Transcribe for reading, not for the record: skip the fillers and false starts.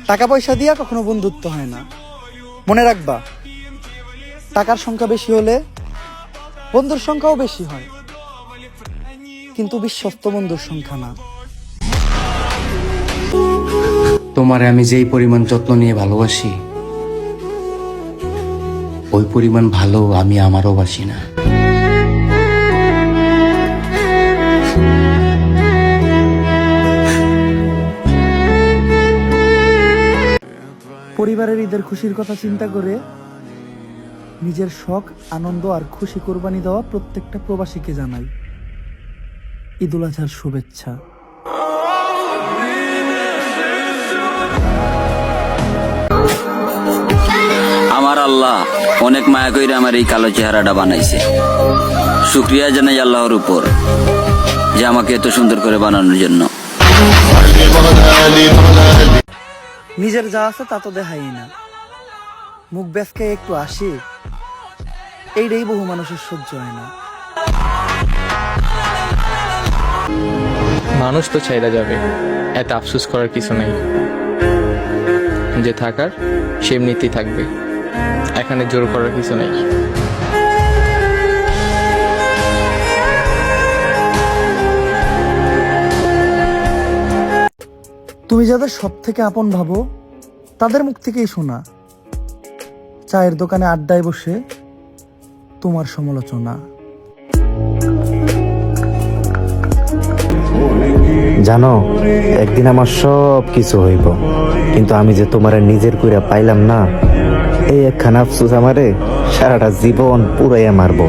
টাকা পয়সা দিয়া কখনো বন্ধুত্ব হয় না। মনে রাখবা, টাকার সংখ্যা বেশি হলে বন্ধুর সংখ্যাও বেশি হয়, কিন্তু বিশ্বস্ত বন্ধুর সংখ্যা না। তোমারে আমি যেই পরিমাণ যত্ন নিয়ে ভালোবাসি, ওই পরিমাণ ভালো আমি আমারও বাসি না। পরিবারের ঈদের খুশির কথা চিন্তা করে নিজের শখ, আনন্দ আর খুশি কোরবানি দেওয়া প্রত্যেকটা প্রবাসীকে জানাই ঈদুল আজহার শুভেচ্ছা। আমার আল্লাহ অনেক মায়া কইরা আমার এই কালো চেহারাটা বানাইছে। শুকরিয়া জানাই আল্লাহর উপর যে আমাকে এত সুন্দর করে বানানোর জন্য। নিজের যা আছে তা তো দেখাই না, মুখ ব্যাসকে একটু আসি, এইটাই বহু মানুষের সহ্য হয় না। মানুষ তো চাইরা যাবে, এত আফসোস করার কিছু নেই। যে থাকার সে এমনিতেই থাকবে, এখানে জোর করার কিছু নেই। তুমি যাদের সব থেকে আপন ভাবো তাদের মুখ থেকেই শোনা, চায়ের দোকানে আড্ডায় বসে তোমার সমালোচনা। জানো, একদিন আমার সব কিছু হইব, কিন্তু আমি যে তোমার নিজের কইরা পাইলাম না, এই একখানা আফসোস আমারে সারাটা জীবন পুরাইয়া মারবো।